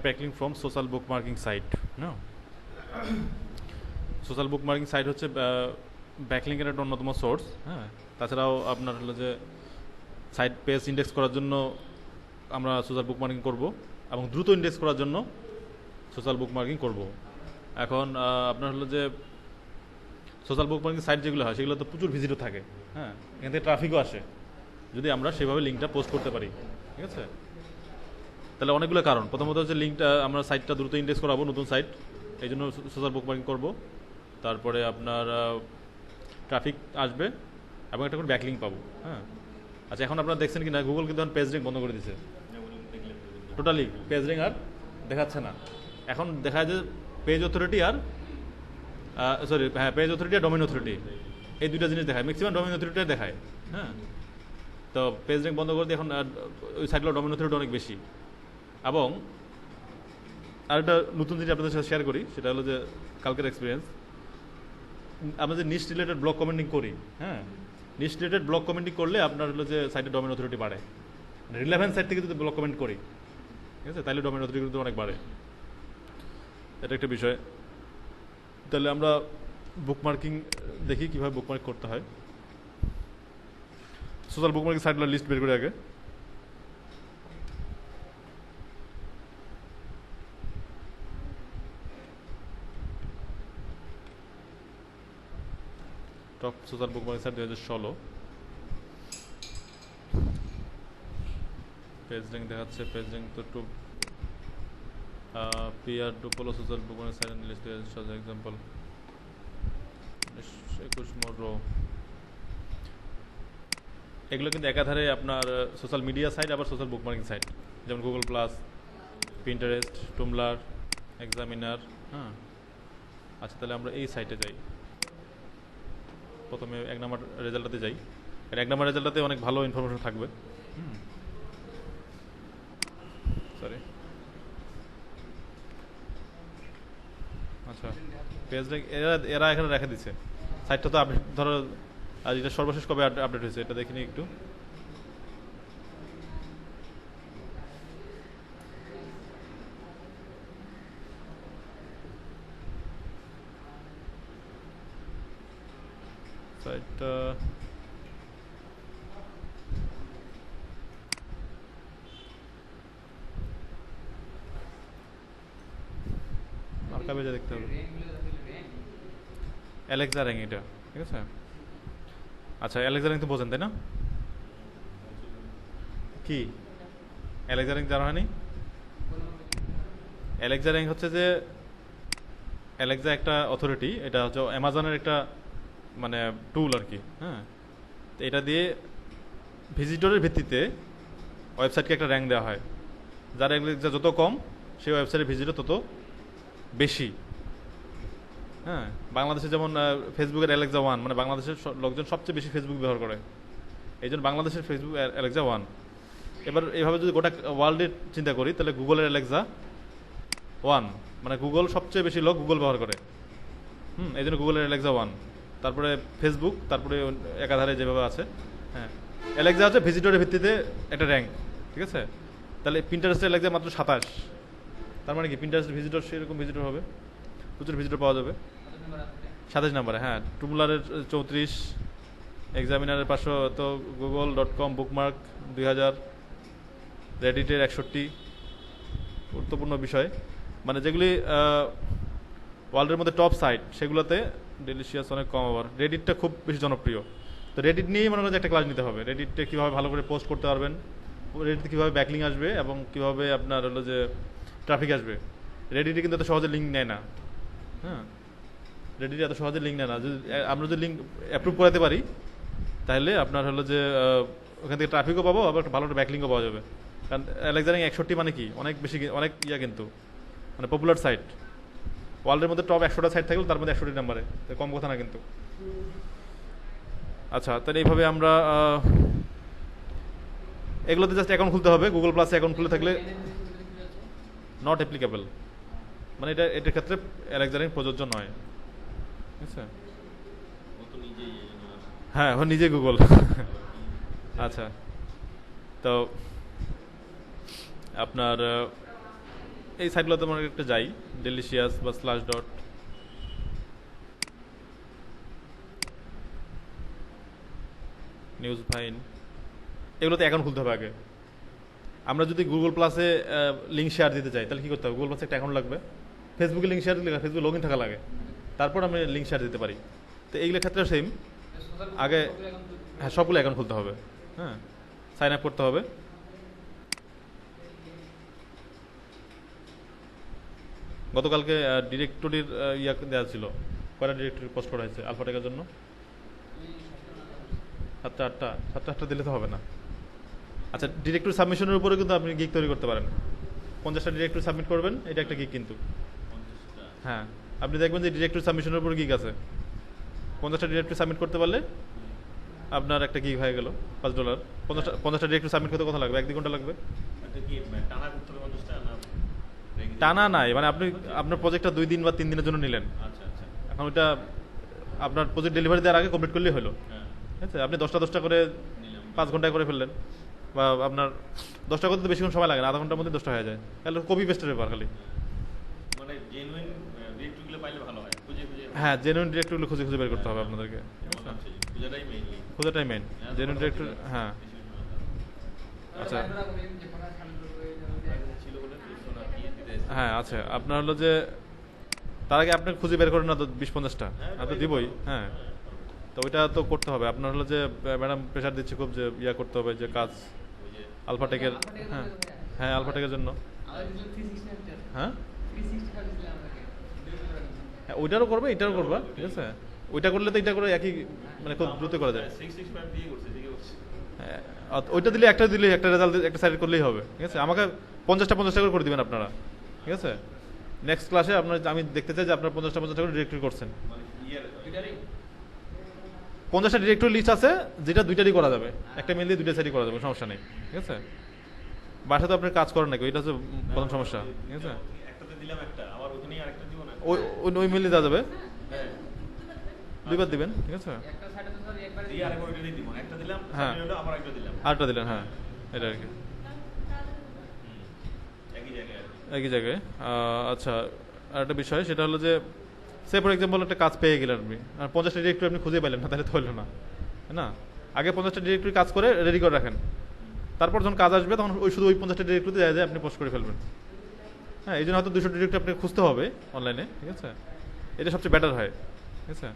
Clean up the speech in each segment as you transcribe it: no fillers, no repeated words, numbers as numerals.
Backlink from social bookmarking site না। Social bookmarking site হচ্ছে ব্যাকলিংয়ের একটা অন্যতম সোর্স। হ্যাঁ, তাছাড়াও আপনার হলো যে সাইট পেজ ইন্ডেক্স করার জন্য আমরা সোশ্যাল বুকমার্কিং করব, এবং দ্রুত ইন্ডেক্স করার জন্য সোশ্যাল বুকমার্কিং করব। এখন আপনার হলো যে সোশ্যাল বুকমার্কিং সাইট যেগুলো হয় সেগুলো তো প্রচুর ভিজিটও থাকে। হ্যাঁ, এখান থেকে ট্রাফিকও আসে যদি আমরা সেভাবে লিঙ্কটা পোস্ট করতে পারি। ঠিক আছে, তাহলে অনেকগুলো কারণ। প্রথমত হচ্ছে লিঙ্কটা আমরা সাইটটা দ্রুত ইন্ডেক্স করাবো, নতুন সাইট, এই জন্য সোশ্যাল বুকমার্কিং করবো। তারপরে আপনার ট্রাফিক আসবে এবং একটা করে ব্যাকলিং পাবো। হ্যাঁ, আচ্ছা, এখন আপনারা দেখছেন কি না, গুগল কিন্তু এখন পেজ রিং বন্ধ করে দিয়েছে টোটালি। পেজ রিং আর দেখাচ্ছে না। এখন দেখা যায় যে পেজ অথরিটি আর পেজ অথরিটি আর ডোমেইন অথরিটি, এই দুইটা জিনিস দেখায়। ম্যাক্সিমাম ডোমেইন অথরিটি দেখায়। হ্যাঁ, তো পেজ রিং বন্ধ করে দিয়ে এখন ওই সাইটগুলো ডোমেইন অথরিটি অনেক বেশি। এবং আরেকটা নতুন জিনিস আপনাদের সাথে শেয়ার করি, সেটা হলো যে কালকের এক্সপিরিয়েন্স। আমরা যে নিশ রিলেটেড ব্লগ কমেন্টিং করি, হ্যাঁ, নিশ রিলেটেড ব্লগ কমেন্টিং করলে আপনার হলো যে সাইটের ডোমেইন অথরিটি বাড়ে। রিলেভেন্ট সাইট থেকে যদি ব্লগ কমেন্ট করি, ঠিক আছে, তাহলে ডোমেইন অথরিটি কিন্তু অনেক বাড়ে। এটা একটা বিষয়। তাহলে আমরা বুকমার্কিং দেখি কীভাবে বুকমার্ক করতে হয়। সোশ্যাল বুকমার্কিং সাইটগুলোর লিস্ট বের করে আগে। Top social bookmarking site 2016। Page rank দেখাচ্ছে, পেজ রিং তো একটু পিআর ডুপোলো social bookmarking site list 2016 example 21 row. এগুলো কিন্তু একাধারে আপনার সোশ্যাল মিডিয়া সাইট আবার সোশ্যাল বুকমার্কিং সাইট, যেমন Google plus, Pinterest, Tumblr, examiner. হ্যাঁ, আচ্ছা, তাহলে আমরা এই সাইটে যাই। প্রথমে 1 নম্বর রেজাল্টটাতে যাই। আর 1 নম্বর রেজাল্টটাতে অনেক ভালো ইনফরমেশন থাকবে। সরি, আচ্ছা, পেজটা এরা এখানে রেখে দিচ্ছে। সাইটটা তো আপডেট, ধরো আর এটা সর্বশেষ কবে আপডেট হয়েছে এটা দেখিনি একটু। সাইটটা আর্কাইভে দেখতে হবে। অ্যালেক্সা র্যাঙ্ক এটা, ঠিক আছে। আচ্ছা, অ্যালেক্সা র্যাঙ্ক তো বোঝেন তাই না? কি অ্যালেক্সা র্যাঙ্ক জানা হয়নি? অ্যালেক্সা র্যাঙ্ক হচ্ছে যে অ্যালেক্সা একটা অথরিটি, এটা হচ্ছে অ্যামাজনের একটা মানে টুল আর কি। হ্যাঁ, এটা দিয়ে ভিজিটরের ভিত্তিতে ওয়েবসাইটকে একটা র্যাঙ্ক দেওয়া হয়। যার অ্যালেক্সা যত কম, সেই ওয়েবসাইটের ভিজিটর তত বেশি। হ্যাঁ, বাংলাদেশে যেমন ফেসবুকের অ্যালেক্সা 1, মানে বাংলাদেশের লোকজন সবচেয়ে বেশি ফেসবুক ব্যবহার করে, এই জন্য বাংলাদেশের ফেসবুক অ্যালেক্সা 1। এবার এইভাবে যদি গোটা ওয়ার্ল্ডের চিন্তা করি, তাহলে গুগলের অ্যালেক্সা 1, মানে গুগল সবচেয়ে বেশি লোক গুগল ব্যবহার করে। এই জন্য গুগলের অ্যালেক্সা 1, তারপরে ফেসবুক, তারপরে একাধারে যেভাবে আছে। হ্যাঁ, অ্যালেক্সা হচ্ছে ভিজিটরের ভিত্তিতে একটা র্যাঙ্ক, ঠিক আছে। তাহলে পিন্টারেস্টের অ্যালেক্সা মাত্র 27, তার মানে কি পিন্টারেস্ট ভিজিটর সেরকম ভিজিটর হবে, প্রচুর ভিজিটর পাওয়া যাবে। 27 নম্বরে। হ্যাঁ, টুমলারের 34, এক্সামিনারের 500, তো google.com বুকমার্ক 2000, রেডিটের 61। গুরুত্বপূর্ণ বিষয়, মানে যেগুলি ওয়ার্ল্ডের মধ্যে টপ সাইট সেগুলোতে ডেলিশিয়াস অনেক কম। আবার রেডিটটা খুব বেশি জনপ্রিয়। তো রেডিট নিয়েই মনে হয় একটা ক্লাস নিতে হবে। রেডিটে কীভাবে ভালো করে পোস্ট করতে পারবেন, রেডিটে কীভাবে ব্যাকলিং আসবে, এবং কীভাবে আপনার হলো যে ট্রাফিক আসবে। রেডিটে কিন্তু এত সহজে লিঙ্ক নেয় না। হ্যাঁ, রেডিটে এত সহজে লিঙ্ক নেয় না। যদি আমরা যদি লিঙ্ক অ্যাপ্রুভ করাতে পারি, তাহলে আপনার হলো যে ওখান থেকে ট্রাফিকও পাবো, আবার ভালো একটা ব্যাকলিংও পাওয়া যাবে। কারণ অ্যালেক্সা র্যাঙ্ক 61 মানে কি অনেক বেশি, অনেক কিন্তু মানে পপুলার সাইট। ওয়ার্ল্ডের মধ্যে টপ 100টা সাইট থাকলে তার মধ্যে 61 নম্বরে, কম কথা না কিন্তু। আচ্ছা, তাহলে এইভাবে আমরা এগুলোতে জাস্ট অ্যাকাউন্ট খুলতে হবে। গুগল প্লাসে অ্যাকাউন্ট খুলে থাকলে নট অ্যাপ্লিকেবল, মানে এটার ক্ষেত্রে অ্যালেক্সা র্যাঙ্ক প্রযোজ্য নয়, ঠিক আছে। হ্যাঁ, ও নিজে গুগল। আচ্ছা, তো আপনার এই সাইটগুলোতে আমরা একটা যাই, ডেলিশিয়াস বা স্ল্যাশ ডট, নিউজ ভাইন, এগুলোতে অ্যাকাউন্ট খুলতে হবে আগে। আমরা যদি গুগল প্লাসে লিঙ্ক শেয়ার দিতে চাই তাহলে কী করতে হবে? গুগল প্লাসে একটা অ্যাকাউন্ট লাগবে। ফেসবুকে লিঙ্ক শেয়ার দিলে ফেসবুকে লগ ইন থাকা লাগে, তারপর আমি লিঙ্ক শেয়ার দিতে পারি। তো এইগুলোর ক্ষেত্রে সেম, আগে হ্যাঁ সবগুলো অ্যাকাউন্ট খুলতে হবে, হ্যাঁ সাইন আপ করতে হবে। গতকালকে ডিরেক্টরির ইয়া দেওয়া ছিল, কয়টা ডিরেক্টরি পোস্ট করা হয়েছে আলফাটেকের জন্য? 7টা দিলে তো হবে না। আচ্ছা, ডিরেক্টরি সাবমিশনের উপরে কিন্তু আপনি গিগ তৈরি করতে পারেন। 50টা ডিরেক্টরি সাবমিট করবেন, এটা একটা গিগ কিন্তু। হ্যাঁ, আপনি দেখবেন যে ডিরেক্টরি সাবমিশনের উপরে গিগ আছে। 50টা ডিরেক্টরি সাবমিট করতে পারলে আপনার একটা গিগ হয়ে গেল $5। 50টা ডিরেক্টরি সাবমিট করতে কত লাগবে? 1-2 ঘন্টা লাগবে। টানা নাই, মানে আপনি আপনার প্রজেক্টটা 2 দিন বা 3 দিনের জন্য নিলেন, এখন ওইটা আপনার প্রজেক্ট ডেলিভারি দেওয়ার আগে কমপ্লিট করলেই হলো। ঠিক আছে, আপনি 10টা করে 5 ঘন্টায় করে ফেললেন, বা আপনার 10টা করতে বেশিক্ষণ সময় লাগে না, আধা ঘন্টার মধ্যে 10টা হয়ে যায়। তাহলে কপি পেস্টের ব্যাপার খালি। হ্যাঁ, জেনুইন ডিরেক্টরিগুলো খুঁজে খুঁজে বের করতে হবে আপনাদেরকে। খোঁজাটাই মেইন, জেনুইন ডিরেক্টরি। হ্যাঁ, আচ্ছা হ্যাঁ আচ্ছা, আপনার হলো যে তার আগে আপনি খুঁজে বের করেন না তো 20-50টা, আপনি দিবই। হ্যাঁ, তো ওইটা তো করতে হবে আপনার। হলো যে ম্যাডাম প্রেশার দিচ্ছে খুব, যে ইয়া করতে হবে, যে কাজ আলফাটেকের। হ্যাঁ হ্যাঁ, আলফাটেকের জন্য। হ্যাঁ, ওইটারও করবে, এটারও করবা, ঠিক আছে। ওইটা করলে তো এটা করে একই, মানে খুব দ্রুত করা যায়। হ্যাঁ, ওইটা দিলে একটা রেজাল্ট একটা সাইড করলেই হবে, ঠিক আছে। আমাকে 50টা করে দিবেন আপনারা, ঠিক আছে। নেক্সট ক্লাসে আপনার আমি দেখতে চাই যে আপনার 50টা করে ডিরেক্টরি করছেন। 50টা ডিরেক্টরি লিস্ট আছে, যেটা 2টারই করা যাবে, একটা মেল দিয়ে 2টা সাইডই করা যাবে, সমস্যা নেই, ঠিক আছে। বাসাতে আপনার কাজ করেন নাকি, ওইটা হচ্ছে প্রথম সমস্যা, ঠিক আছে। ওই মেল দিয়ে দেওয়া যাবে, 2বার দিবেন, ঠিক আছে। হ্যাঁ, আরেকটা দিলেন, হ্যাঁ, এটা আর কি একই জায়গায়। আচ্ছা, আর একটা বিষয় সেটা হলো যে, সে ফর এক্সাম্পল একটা কাজ পেয়ে গেলেন আপনি, আর 50টা ডিরেক্টরি আপনি খুঁজে পেলেন না, তাহলে তো হলো না, না। আগে 50টা ডিরেক্টরি কাজ করে রেডি করে রাখেন, তারপর যখন কাজ আসবে তখন শুধু ওই 50টা ডিরেক্টরিতে যায় আপনি পোস্ট করে ফেলবেন। হ্যাঁ, এই জন্য হয়তো 200 ডিরেক্টরি আপনাকে খুঁজতে হবে অনলাইনে, ঠিক আছে। এটা সবচেয়ে বেটার হয়, ঠিক আছে।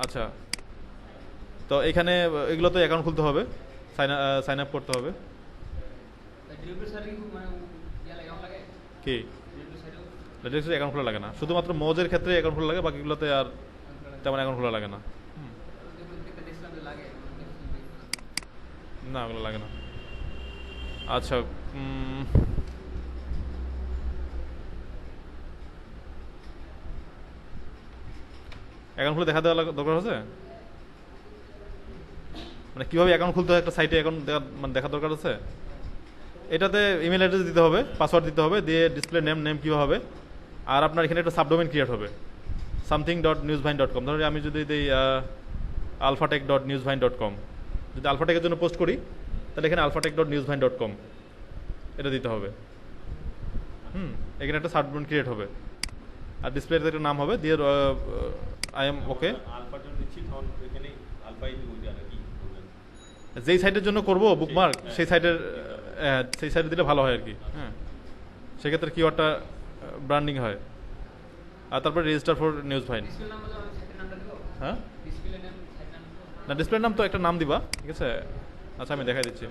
আচ্ছা, তো এখানে এগুলো তো অ্যাকাউন্ট খুলতে হবে, সাইন আপ করতে হবে। কি ডিরেক্টরি অ্যাকাউন্ট খোলা লাগে না, শুধুমাত্র মোজের ক্ষেত্রে অ্যাকাউন্ট খোলা লাগে, বাকিগুলোতে আর তেমন অ্যাকাউন্ট খোলা লাগে না। না, ওগুলো লাগে না। আচ্ছা, অ্যাকাউন্ট খুলে দেখা দেওয়া দরকার আছে, মানে কীভাবে অ্যাকাউন্ট খুলতে হয় একটা সাইটে অ্যাকাউন্ট মানে দেখা দরকার আছে। এটাতে ইমেল অ্যাড্রেস দিতে হবে, পাসওয়ার্ড দিতে হবে, দিয়ে ডিসপ্লে নেম কীভাবে হবে, আর আপনার এখানে একটা সাবডোমেন ক্রিয়েট হবে, something.newsvine.com। ধরুন আমি যদি দিই alphatech.newsvine.com, যদি আলফাটেকের জন্য পোস্ট করি তাহলে এখানে alphatech.newsvine.com এটা দিতে হবে। এখানে একটা সাবডোমেন ক্রিয়েট হবে, আর ডিসপ্লেতে একটা নাম হবে, দিয়ে আই এম ওকে। যেই সাইটের জন্য করব বুকমার্ক, সেই সাইটে দিলে ভালো হয় আর কি। হ্যাঁ, সেক্ষেত্রে কিওয়ার্ডটা ব্র্যান্ডিং হয়। আর তারপর রেজিস্টার ফর নিউজ ভাইন। হ্যাঁ, না, ডিসপ্লে নাম তো একটা নাম দিবা, ঠিক আছে। আচ্ছা, আমি দেখাই দিচ্ছি।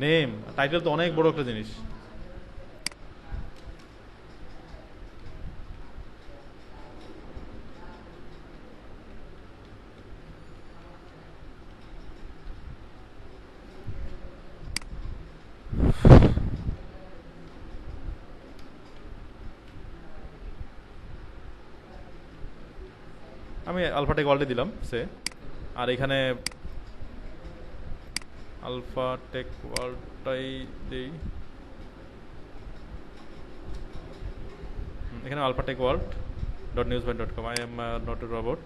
নেম টাইটেল তো অনেক বড় একটা জিনিস। আমি আলফাটেক ওয়ার্ল্ডে দিলাম সে, আর এখানে আলফাটেক ওয়ার্ল্ডটাই দিই, এখানে alphatechworld.newsvine.com। I am not a robot.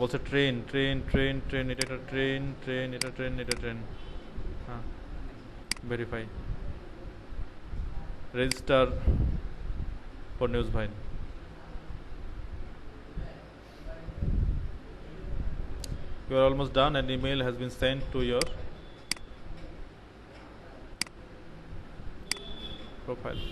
বলছে ট্রেন ট্রেন ট্রেন ট্রেন, এটা একটা ট্রেন ট্রেন, এটা ট্রেন এটা ট্রেন। হ্যাঁ, verify register for news vine. You are almost done. An email has been sent to your profile.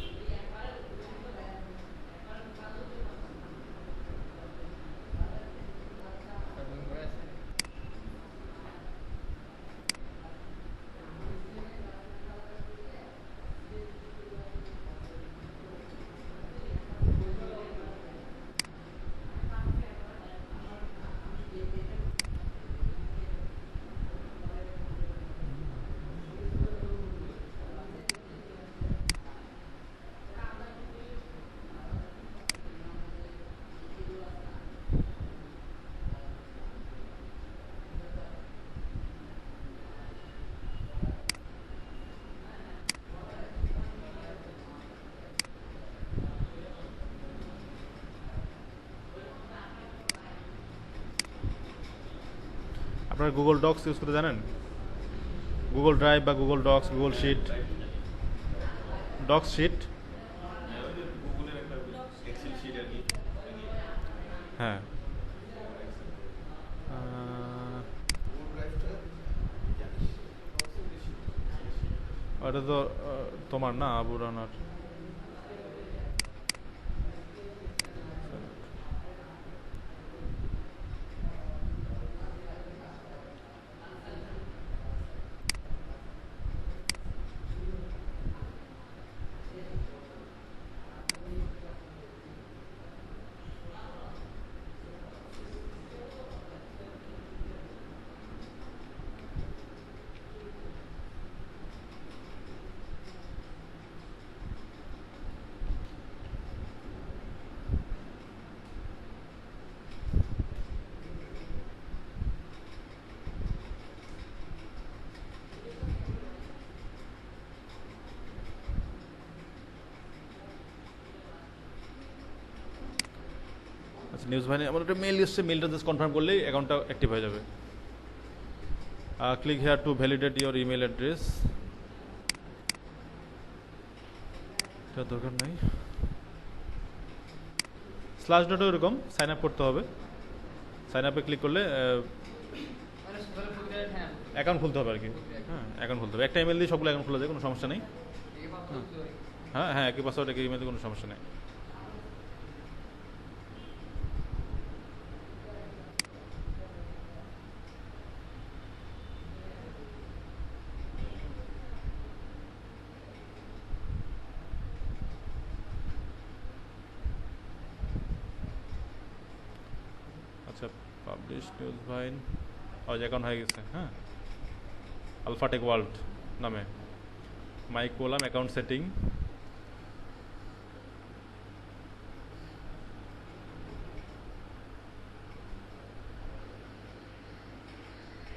আপনারা Google docs use করতে জানেন? Google drive বা Google docs, Google sheet, docs sheet. হ্যাঁ, ওটা তো তোমার না, আবু রানার। আচ্ছা, নিউজ ভাইনে আমার একটা মেল এসছে, মেলটা জাস্ট কনফার্ম করলেই অ্যাকাউন্টটা অ্যাক্টিভ হয়ে যাবে। Click here two validate your email address. এটা দরকার নাই। স্ল্যাশ ডটও এরকম সাইন আপ করতে হবে। সাইন আপে ক্লিক করলে অ্যাকাউন্ট খুলতে হবে আর কি। হ্যাঁ, অ্যাকাউন্ট খুলতে হবে। একটা ইমেল দিয়ে সবগুলো অ্যাকাউন্ট খোলা যায়, কোনো সমস্যা নেই। হ্যাঁ হ্যাঁ, একই পাসওয়ার্ড একই ইমেল দিয়ে কোনো সমস্যা নেই। আচ্ছা, পাবলিশ নিউজ ভাইন অ্যাকাউন্ট হয়ে গেছে। হ্যাঁ, আলফাটেক ওয়ার্ল্ড নামে মাইক করলাম, অ্যাকাউন্ট সেটিং।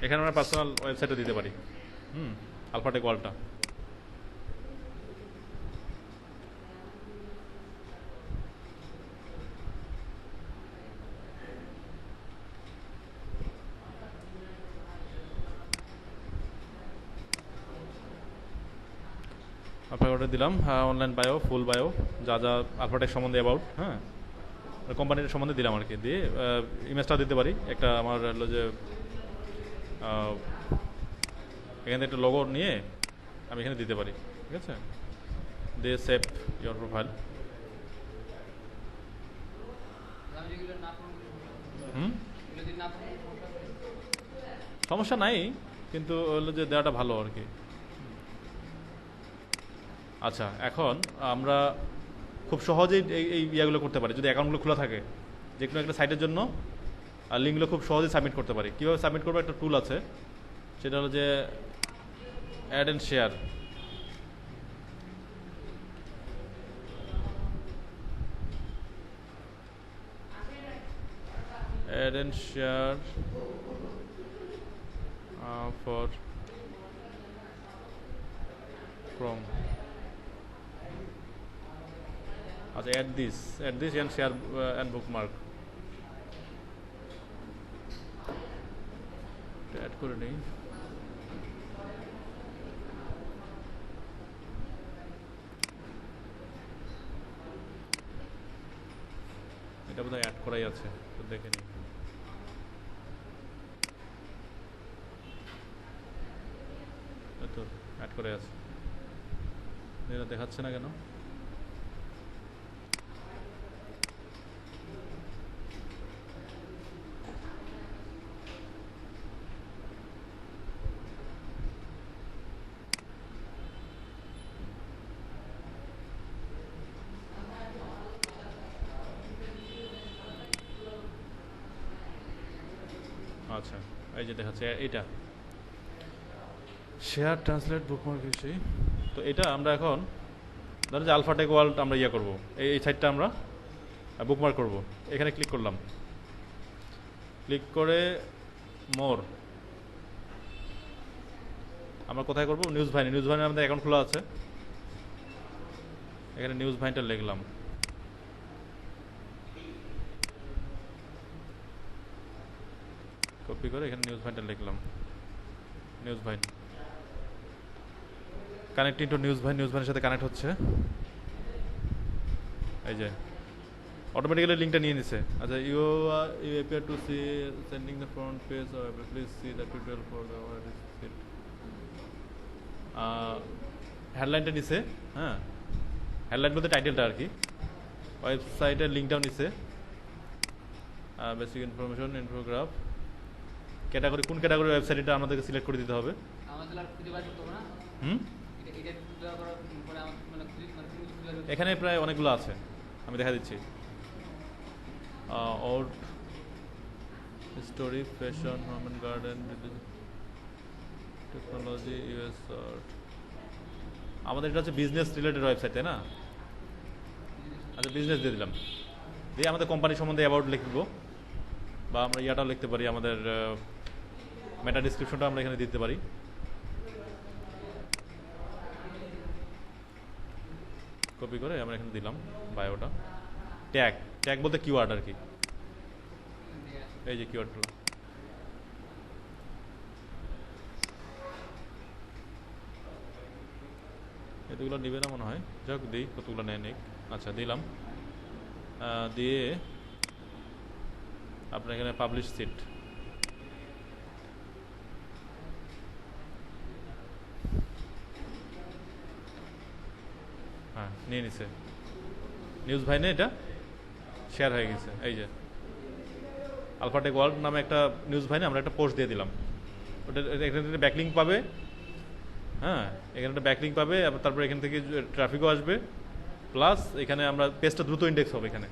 এখানে আমরা পার্সোনাল ওয়েবসাইটও দিতে পারি। আলফাটেক ওয়ার্ল্ডটা। আপনাকে অর্ডার দিলাম। অনলাইন বায়ো, ফুল বায়ো, যা যা আলফাটেক সম্বন্ধে অ্যাবাউট, হ্যাঁ কোম্পানির সম্বন্ধে দিলাম আর কি। দিয়ে ইমেজটা দিতে পারি একটা, আমার হলো যে এখান থেকে একটা লোগো নিয়ে আমি এখানে দিতে পারি। ঠিক আছে, দিয়ে সেভ ইওর প্রোফাইল। সমস্যা নাই, কিন্তু হলো যে দেওয়াটা ভালো আর কি। আচ্ছা, এখন আমরা খুব সহজেই এই ইয়েগুলো করতে পারি যদি অ্যাকাউন্টগুলো খোলা থাকে। যে কোনো একটা সাইটের জন্য লিঙ্কগুলো খুব সহজেই সাবমিট করতে পারি। কীভাবে সাবমিট করবো, একটা টুল আছে, সেটা হলো যে add and share. Add and share for Chrome. আচ্ছা, add this and share and bookmark. করে নেই। এটা বোধহয় অ্যাড করাই আছে, তো দেখে নিই। তো অ্যাড করে আছে, এটা দেখাচ্ছে না কেন? আচ্ছা, এই যে দেখাচ্ছে এটা শেয়ার ট্রান্সলেট বুকমার্ক হিসেবে। তো এটা আমরা এখন ধরো যে আলফাটেক ওয়ার্ল্ড আমরা ইয়ে করবো, এই সাইটটা আমরা বুকমার্ক করব। এখানে ক্লিক করলাম, ক্লিক করে মোর আমরা কোথায় করবো? নিউজ ভাইনে। নিউজ ভাইনে আমাদের অ্যাকাউন্ট খোলা আছে, এখানে নিউজ ভাইনটা লিখলাম। কপি করে এখানে নিউজ ভাইনটা লিখলাম। News vine connecting to news vine, news ভাইনের সাথে কানেক্ট হচ্ছে। এই যে অটোমেটিক্যালি লিঙ্কটা নিয়ে নিছে। আচ্ছা, you appear to see sending the front page or please see the tutorial for the হেডলাইনটা নিছে। হ্যাঁ, হেডলাইন বলতে টাইটেলটা আর কি। ওয়েবসাইটের লিঙ্কটাও নিছে, বেসিক ইনফরমেশন, ইনফোগ্রাফ, ক্যাটাগরি, কোন ক্যাটাগরি ওয়েবসাইট এটা আমাদেরকে সিলেক্ট করে দিতে হবে। এখানে প্রায় অনেকগুলো আছে, আমি দেখা দিচ্ছি। Out story, fashion, home and garden, technology, US art. আমাদের এটা হচ্ছে বিজনেস রিলেটেড ওয়েবসাইট, তাই না? আচ্ছা, বিজনেস দিয়ে দিলাম। দিয়ে আমাদের কোম্পানি সম্বন্ধে অ্যাবাউট লিখবো, বা আমরা ইয়াটাও লিখতে পারি, আমাদের মেটা ডিসক্রিপশনটা আমরা এখানে দিতে পারি। কপি করে আমরা এখানে দিলাম বায়োটা। ট্যাগ, ট্যাগ বলতে কিওয়ার্ড আর কি। এই যে কিওয়ার্ডগুলো, এতগুলো নিবে না মনে হয়, যাক দিই, কতগুলো নেয় নিক। আচ্ছা, দিলাম। দিয়ে আপনার এখানে পাবলিশ সিট, হ্যাঁ নিয়ে নিছে নিউজ ভাইনে, এটা শেয়ার হয়ে গেছে। এই যে আলফাটেক ওয়ার্ল্ড নামে একটা নিউজ ভাইনে আমরা একটা পোস্ট দিয়ে দিলাম, ওটা এখানে ব্যাকলিঙ্ক পাবে। হ্যাঁ, এখানে একটা ব্যাকলিঙ্ক পাবে, তারপর এখান থেকে ট্রাফিকও আসবে, প্লাস এখানে আমরা পেজটা দ্রুত ইন্ডেক্স হবে এখানে।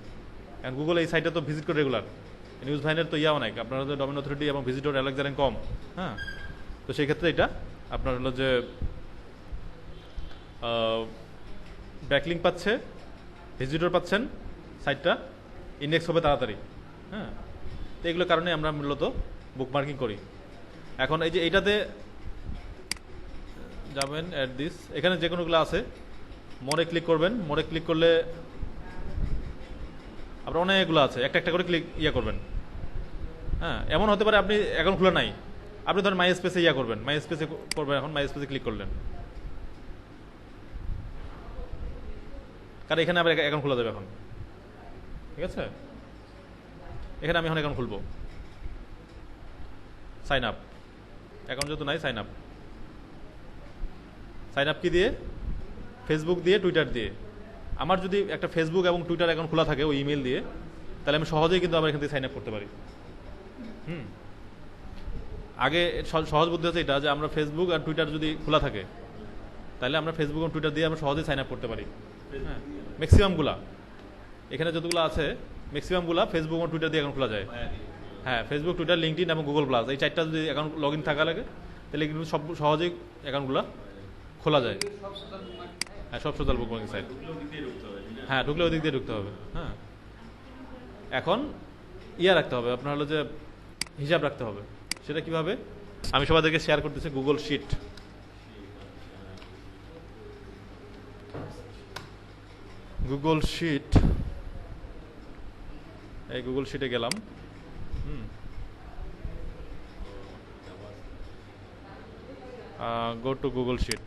কারণ গুগল এই সাইটটা তো ভিজিট করে রেগুলার, নিউজ ভাইনের তো ইয়া অনেক, আপনার হচ্ছে ডোমেন অথরিটি এবং ভিজিটর অ্যালেক্সারেন কম। হ্যাঁ, তো সেই ক্ষেত্রে এটা আপনার হলো যে ব্যাকলিঙ্ক পাচ্ছে, ভিজিটর পাচ্ছেন, সাইটটা ইন্ডেক্স হবে তাড়াতাড়ি। হ্যাঁ, তো এগুলোর কারণে আমরা মূলত বুকমার্কিং করি। এখন এই যে এইটাতে যাবেন, অ্যাট দিস, এখানে যে কোনোগুলো আছে, মোড়ে ক্লিক করবেন। মোড়ে ক্লিক করলে আপনার অনেকগুলো আছে, একটা একটা করে ক্লিক করবেন। হ্যাঁ, এমন হতে পারে আপনি অ্যাকাউন্ট খোলা নাই, আপনি ধরেন মাই স্পেসে করবেন, মাই স্পেসে করবেন। এখন মাই স্পেসে ক্লিক করলেন, কারণ এখানে আবার অ্যাকাউন্ট খোলা যাবে এখন। ঠিক আছে, এখানে আমি এখন অ্যাকাউন্ট খুলবো। সাইন আপ, অ্যাকাউন্ট যেহেতু নাই, সাইন আপ। সাইন আপ কি দিয়ে? ফেসবুক দিয়ে, টুইটার দিয়ে। আমার যদি একটা ফেসবুক এবং টুইটার অ্যাকাউন্ট খোলা থাকে ওই ইমেল দিয়ে, তাহলে আমি সহজেই কিন্তু আমার এখান থেকে সাইন আপ করতে পারি। আগে সহজ বুদ্ধি হচ্ছে এটা, যে আমরা ফেসবুক আর টুইটার যদি খোলা থাকে, তাহলে আমরা ফেসবুক এবং টুইটার দিয়ে আমরা সহজেই সাইন আপ করতে পারি। হ্যাঁ, ম্যাক্সিমামগুলা এখানে যতগুলো আছে, ম্যাক্সিমামগুলা ফেসবুক এবং টুইটার দিয়ে অ্যাকাউন্ট খোলা যায়। হ্যাঁ, ফেসবুক, টুইটার, লিঙ্কডইন এবং গুগল প্লাস, এই চারটা যদি অ্যাকাউন্ট লগ ইন থাকা লাগে, তাহলে কিন্তু সব সহজেই অ্যাকাউন্টগুলো খোলা যায়। হ্যাঁ, সব সোশ্যাল বুকমার্কিং সাইট। হ্যাঁ, ঢুকলে ওই দিক দিয়ে ঢুকতে হবে। হ্যাঁ, এখন রাখতে হবে, আপনার হলো যে হিসাব রাখতে হবে। সেটা কিভাবে? আমি সবাইকে শেয়ার করতেছি গুগল শিট। গুগল শিট, এই গুগল শিটে গেলাম। Go to Google sheet.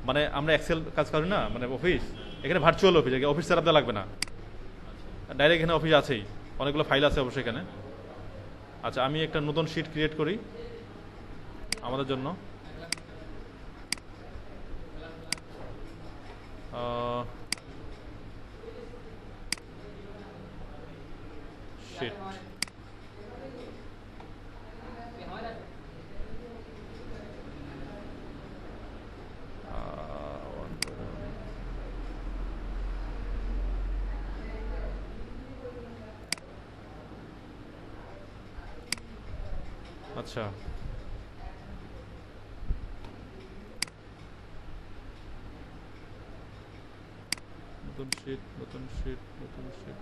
মানে আমরা এক্সেল কাজ করি না, মানে অফিস, এখানে ভার্চুয়াল অফিস, অফিস সেটআপ লাগবে না, ডাইরেক্ট এখানে অফিস আছেই, অনেকগুলো ফাইল আছে অবশ্যই এখানে। আচ্ছা, আমি একটা নতুন শিট ক্রিয়েট করি আমাদের জন্য। শিট আচ্ছা, নতুন শিট, নতুন শিট, নতুন শিট।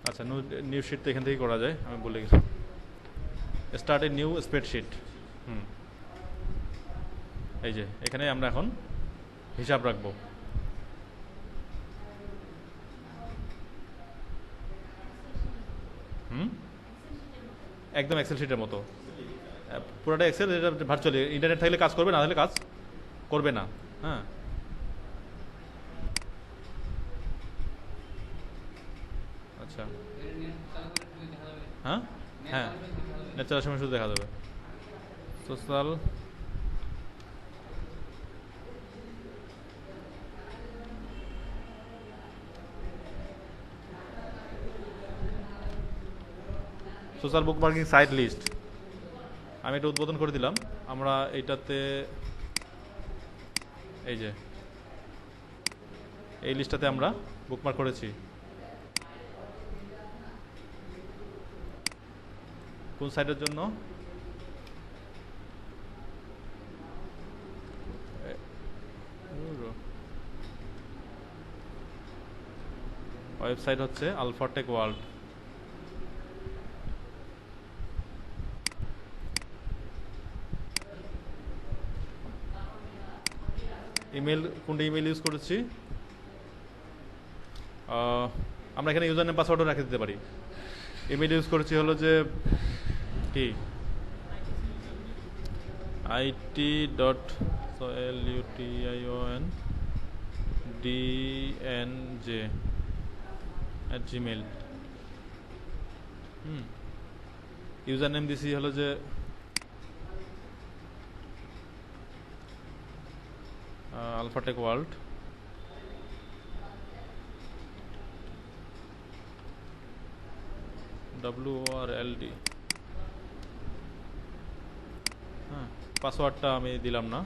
আচ্ছা, নিউ শিট তো এখান থেকেই করা যায়, আমি বলে গেছি স্টার্ট এ নিউ স্প্রেডশিট। এই যে এখানে আমরা এখন হিসাব রাখবো। একদম এক্সেল শিটের মতো, পুরোটা এক্সেল। এটা ভার্চুয়ালি, ইন্টারনেট থাকলে কাজ করবে, না থাকলে কাজ করবে না। হ্যাঁ, আচ্ছা, হ্যাঁ হ্যাঁ, নেট চালার সময় শুধু দেখা যাবে। সোশ্যাল সোশ্যাল বুক মার্কিং সাইট লিস্ট আমি এটা উদ্বোধন করে দিলাম। আমরা এইটাতে এই যে এই লিস্টটাতে আমরা বুকমার্ক করেছি। কোন সাইটের জন্য? ওয়েবসাইট হচ্ছে আলফাটেক ওয়ার্ল্ড। ইমেল, কোনটা ইমেল ইউজ করেছি? আমরা এখানে ইউজার নেম পাসওয়ার্ডও রেখে দিতে পারি। ইমেল ইউজ করেছি হলো যে কি it.lution@gmail। ইউজার নেম দিছি হলো যে আলফাটেক ওয়ার্ল্ড। WORLD। হ্যাঁ, পাসওয়ার্ডটা আমি দিলাম না,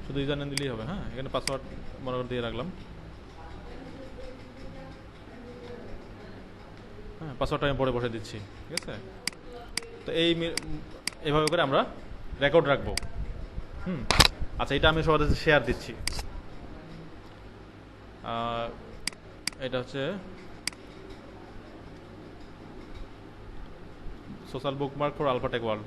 শুধু ইউজার নেম দিলেই হবে। হ্যাঁ, এখানে পাসওয়ার্ড মনে করে দিয়ে রাখলাম। হ্যাঁ, পাসওয়ার্ডটা আমি পরে বসে দিচ্ছি, ঠিক আছে। তো এইভাবে করে আমরা রেকর্ড রাখবো। আচ্ছা, এটা আমি সবার কাছে শেয়ার দিচ্ছি। এটা হচ্ছে social bookmark for Alphatech world.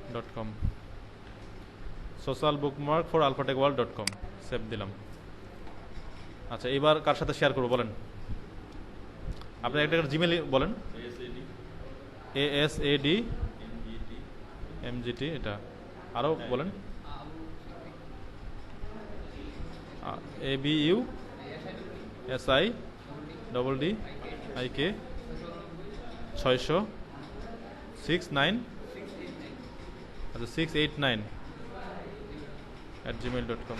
.orld.com social bookmark for Alphatech ওয়ার্ল্ড.com সেভ দিলাম। আচ্ছা, এবার কার সাথে শেয়ার করবো বলেন? আপনি একটা জিমেল বলেন। ASAD MGT, এটা আরও বলেন। ABU SIDDIK 60069, আচ্ছা 689@gmail.com।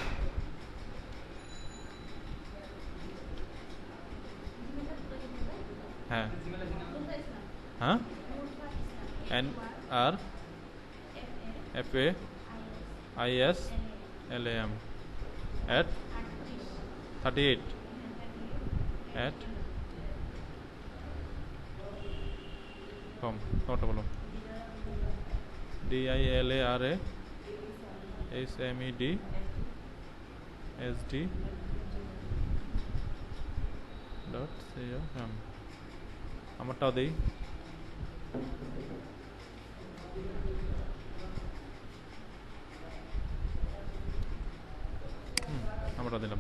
হ্যাঁ হ্যাঁ, NRFAIS LAM at 38 at com তোমারটা বলো DILARASMED .com আমারটাও দেই আমরা দিলাম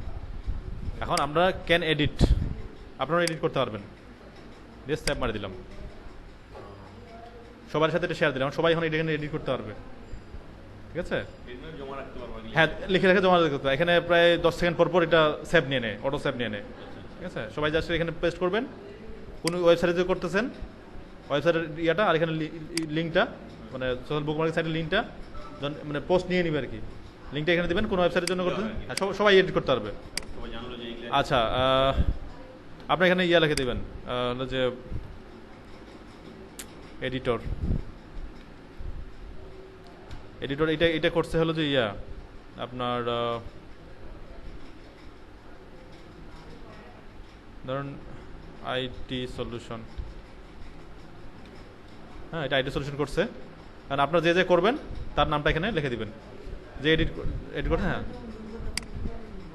এখন আমরা ক্যান এডিট আপনারা এডিট করতে পারবেন দিয়ে সেভ মারি দিলাম সবার সাথে এটা শেয়ার দিলাম সবাই এখন এখানে এডিট করতে পারবে ঠিক আছে হ্যাঁ লিখে রেখে জমা রাখতে হবে এখানে প্রায় 10 সেকেন্ড পর পর এটা সেভ নিয়ে নেয় অটো সেভ নিয়ে নেয় ঠিক আছে সবাই জাস্ট এখানে পেস্ট করবেন কোন ওয়েবসাইটে যে করতেছেন ওয়েবসাইটের ইয়াটা আর এখানে লিঙ্কটা মানে সোশ্যাল বুক মার্কেট সাইটের লিঙ্কটা মানে পোস্ট নিয়ে নিবে আর কি লিঙ্কটা এখানে দিবেন কোন ওয়েবসাইটের জন্য করতে সবাই এডিট করতে পারবে আচ্ছা আপনি এখানে ইয়া লিখে দিবেন হলো যে এডিটর এটা করছে হলো যে ইয়া আপনার ধরুন আইটি সলিউশন হ্যাঁ এটা আইটি সলিউশন করছে কারণ আপনারা যে করবেন তার নামটা এখানে লিখে দিবেন যে এডিট করতে হ্যাঁ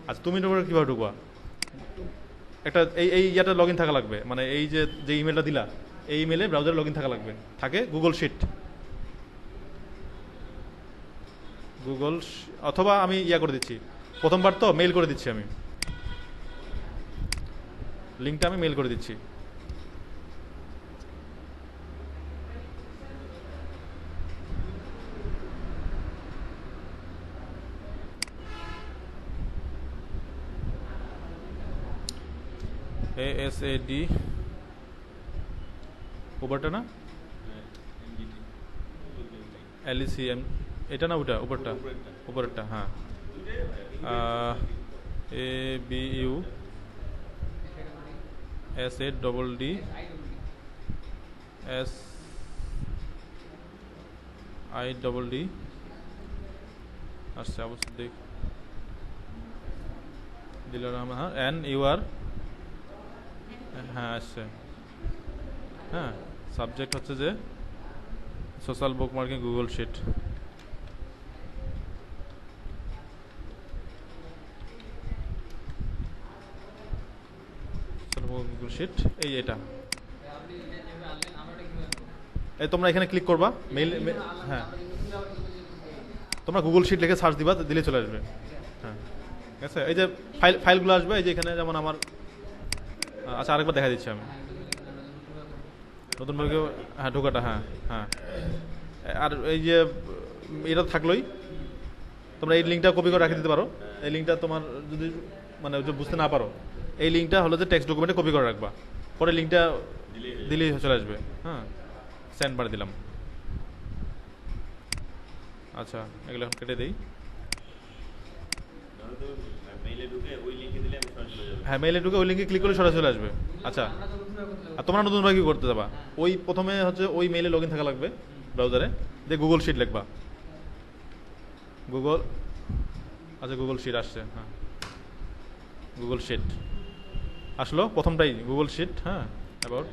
আচ্ছা তুমি কীভাবে ঢুকবা একটা এই ইয়াটা লগ ইন থাকা লাগবে মানে এই যে ইমেলটা দিলা এই ইমেলে ব্রাউজারে লগ ইন থাকা লাগবে থাকে গুগল শিট গুগল অথবা আমি ইয়া করে দিচ্ছি প্রথমবার তো মেইল করে দিচ্ছি আমি লিঙ্কটা আমি মেইল করে দিচ্ছি ASAD উপরটা না LECM এটা না ওটা উপরেরটা হ্যাঁ ABU SADD SIDD আচ্ছা অবশ্যই দেখ দিলাম হ্যাঁ NUR হ্যাঁ আসছে হ্যাঁ সাবজেক্ট হচ্ছে যে social bookmarking Google sheet Google sheet এটা এই তোমরা এখানে ক্লিক করবা মেইল হ্যাঁ তোমরা গুগল শিট লিখে সার্চ দিবা দিলে চলে আসবে হ্যাঁ ঠিক আছে এই যে ফাইলগুলো আসবে এই যে এখানে যেমন আমার আচ্ছা আরেকবার দেখা দিচ্ছি আমি নতুন ভাবে হ্যাঁ ঢোকাটা হ্যাঁ হ্যাঁ আর এই যে এটা থাকলোই তোমরা এই লিঙ্কটা কপি করে রেখে দিতে পারো এই লিঙ্কটা তোমার যদি মানে বুঝতে না পারো এই লিঙ্কটা হলো যে টেক্সট ডকুমেন্টে কপি করে রাখবা পরে লিঙ্কটা দিলেই চলে আসবে হ্যাঁ সেন্ড করে দিলাম আচ্ছা এগুলো এখন কেটে দিই হ্যাঁ মেইলে ঢুকে ওই লিঙ্কে ক্লিক করলে সরাসরি চলে আসবে আচ্ছা আর তোমরা নতুনভাবে কি করতে যাবা ওই প্রথমে হচ্ছে ওই মেইলে লগ ইন থাকা লাগবে ব্রাউজারে যে গুগল শিট লিখবা গুগল আচ্ছা গুগল শিট আসছে হ্যাঁ গুগল শিট আসলো প্রথমটাই গুগল শিট হ্যাঁ অ্যাবাউট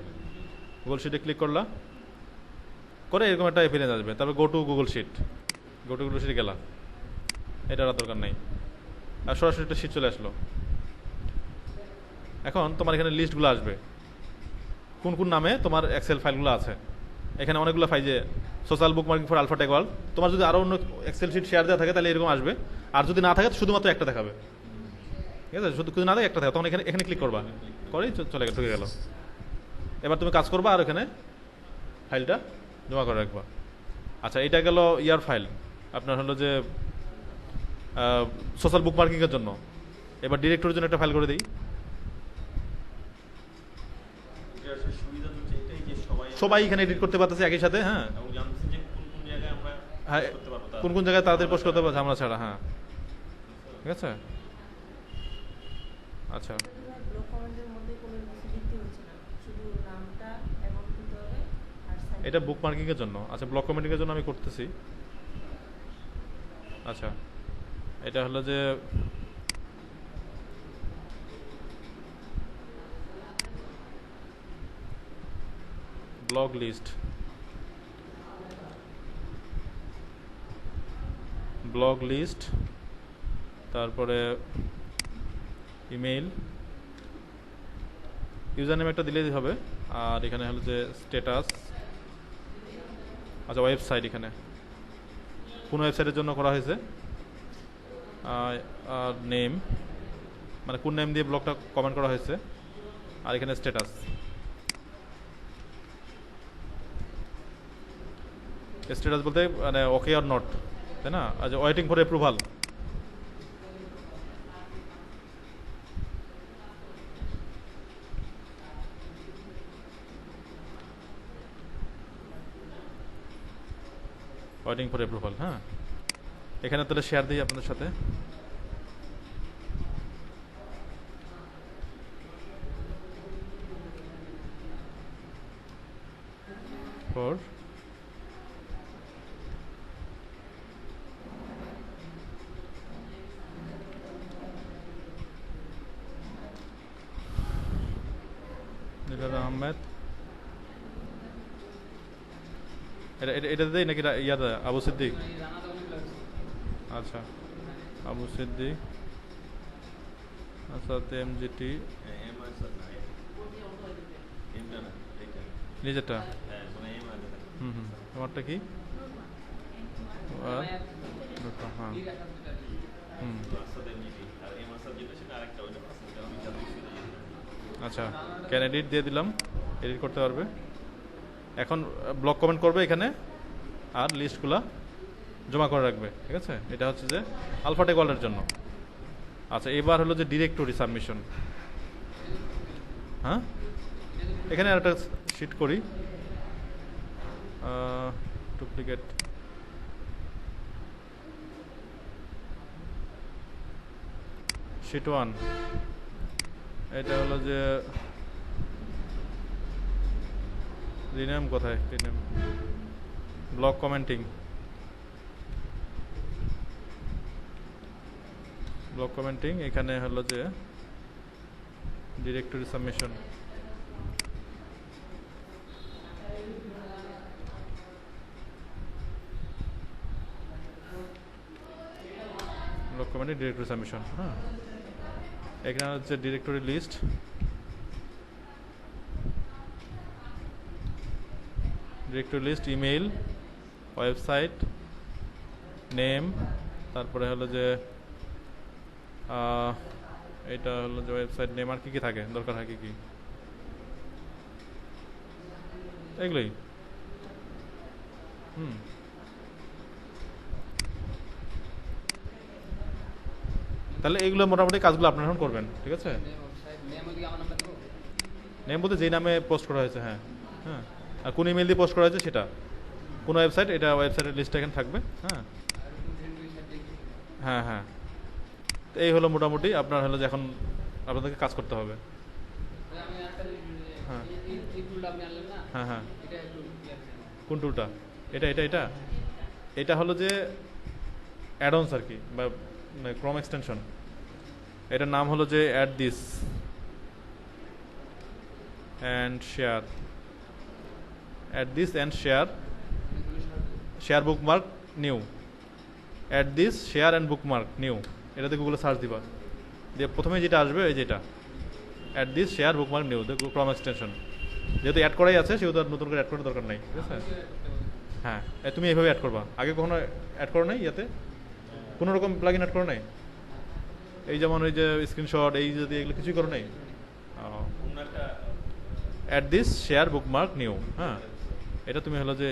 গুগল শিটে ক্লিক করলা করে এরকম একটা পেজ আসবে তারপর গো টু গুগল শিট গেলা এটার আর দরকার নেই আর সরাসরি একটা শিট চলে আসলো এখন তোমার এখানে লিস্টগুলো আসবে কোন কোন নামে তোমার এক্সেল ফাইলগুলো আছে এখানে অনেকগুলো ফাইল যে social bookmarking for alpha tech world তোমার যদি আরও অন্য এক্সেল শিট শেয়ার দেওয়া থাকে তাহলে এরকম আসবে আর যদি না থাকে শুধুমাত্র একটা দেখাবে ঠিক আছে শুধু না থাকে একটা থাকে তখন এখানে ক্লিক করবা করেই চলে ঢুকে গেল এবার তুমি কাজ করবা আর এখানে ফাইলটা জমা করে রাখবা আচ্ছা এটা গেল ইয়ার ফাইল আপনার হলো যে সোশ্যাল বুক মার্কিংয়ের জন্য এবার ডিরেক্টরির জন্য একটা ফাইল করে দিই সবাই এখানে এডিট করতে পারতেছে একই সাথে হ্যাঁ হ্যাঁ কোন কোন জায়গায় তাদের পোস্ট করতে পারছে আমরা ছাড়া হ্যাঁ ঠিক আছে আচ্ছা এটা বুক মার্কিং এর জন্য আচ্ছা ব্লক কমেন্টিং এর জন্য আমি করতেছি আচ্ছা এটা হলো যে ব্লগ লিস্ট, তারপরে ইমেইল, ইউজার নেম একটা দিলেই হবে। আর এখানে হলো যে স্ট্যাটাস, আচ্ছা ওয়েবসাইট, এখানে কোন ওয়েবসাইটের জন্য করা হয়েছে, আর নেম, মানে কোন নেম দিয়ে ব্লগটা কমেন্ট করা হয়েছে, আর এখানে স্ট্যাটাস। স্ট্যাটাস বলতে মানে ওকে আর নট, তাই না? আচ্ছা, waiting for approval. Waiting for approval, হ্যাঁ। এখানে তাহলে শেয়ার দিই আপনাদের সাথে। ফর নিলার আহমেদ, এটা দেই নাকি ইয়াদা আবু সিদ্দিক? আচ্ছা, আবু সিদ্দিক, আচ্ছা এমজিটি নিজেরটা। তোমারটা কি? হ্যাঁ, আচ্ছা ক্যান এডিট দিয়ে দিলাম, এডিট করতে পারবে। এখন ব্লক কমেন্ট করবে এখানে, আর লিস্টগুলা জমা করে রাখবে, ঠিক আছে? এটা হচ্ছে যে আলফাটেক ওয়ার্ল্ডের জন্য। আচ্ছা, এবার হলো যে ডিরেক্টরি সাবমিশন। হ্যাঁ, এখানে একটা শিট করি, ডুপ্লিকেট, শিট 1। এটা হলো যে রিনেম, কোথায় রিনেম, ব্লক কমেন্টিং, এখানে হলো যে directory submission. Blog commenting directory submission, হ্যাঁ। এখানে হচ্ছে directory list, email, website, name, তারপরে হলো যে এটা হলো যে ওয়েবসাইট নেম, আর কি কি থাকে দরকার হয়, কি এগুলোই। তাহলে এইগুলো মোটামুটি কাজগুলো আপনারা এখন করবেন, ঠিক আছে? নেম বলতে যেই নামে পোস্ট করা হয়েছে, হ্যাঁ হ্যাঁ, আর কোন ইমেল দিয়ে পোস্ট করা হয়েছে সেটা, কোন ওয়েবসাইট, এটা ওয়েবসাইটের লিস্টটা এখানে থাকবে, হ্যাঁ হ্যাঁ হ্যাঁ। তো এই হলো মোটামুটি আপনার হলো যে এখন আপনাদেরকে কাজ করতে হবে। হ্যাঁ হ্যাঁ হ্যাঁ, কোন টুলটা? এটা হলো যে অ্যাডঅনস আর কি, বা ক্রোম এক্সটেনশন। এটার নাম হলো যে add this and share bookmark new, add this share and bookmark new. এটাতে গুগলে সার্চ দিবা, দিয়ে প্রথমে যেটা আসবে এই যেটা add this share bookmark new, Chrome extension. যেহেতু অ্যাড করাই আছে সেহেতু আর নতুন করে অ্যাড করার দরকার নাই, ঠিক আছে? হ্যাঁ, তুমি এইভাবে অ্যাড করবা। আগে কখনো অ্যাড করো নাই ইয়াতে? কোনো রকম প্লাগইন অ্যাড করো নাই? এই যেমন ওই যে স্ক্রিনশট, এই যদি এগুলো কিছুই করো নাই? Add this share bookmark new, হ্যাঁ, এটা তুমি হলো যে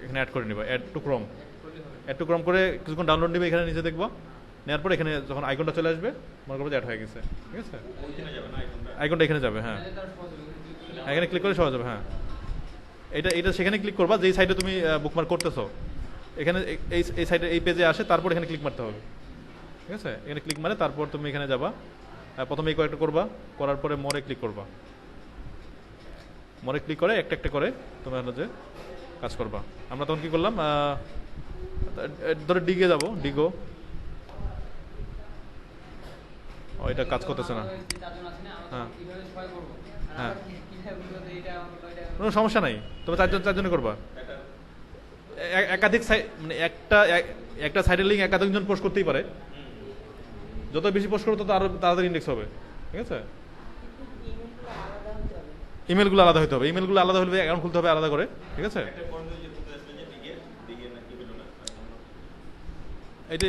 এখানে অ্যাড করে নিবা। অ্যাড টু ক্রোম করে কিছুক্ষণ ডাউনলোড নিবে, এখানে নিচে দেখবা। নেওয়ার পর এখানে যখন আইকনটা চলে আসবে মনে করবো যে অ্যাড হয়ে গেছে, ঠিক আছে? আইকনটা এখানে যাবে, হ্যাঁ, এখানে ক্লিক করে সহজ হবে। হ্যাঁ, এটা সেখানে ক্লিক করবা যেই সাইটে তুমি বুকমার্ক করতেছো। এখানে এই সাইটে এই পেজে আসে, তারপর এখানে ক্লিক মারতে হবে, ঠিক আছে? এখানে ক্লিক মারে তারপর তুমি এখানে যাবা, প্রথমে এই কয়েকটা করবা, করার পরে মোরে ক্লিক করবা। মোরে ক্লিক করে একটা করে তুমি হলো যে কাজ করবা। আমরা তখন কি করলাম, ধরো ডিগে যাবো, এটা কাজ করতেছে না। হ্যাঁ হ্যাঁ, কোনো সমস্যা নাই, তবে চারজনে করবা। একাধিক মানে একটা সাইডের লিঙ্ক একাধিকজন পোস্ট করতেই পারে। যত বেশি পোস্ট করো তত আরো তাড়াতাড়ি ইন্ডেক্স হবে। ঠিক আছে, ইমেলগুলো আলাদা হতে হবে। ইমেলগুলো আলাদা হলে অ্যাকাউন্ট খুলতে হবে আলাদা করে। ঠিক আছে, এটি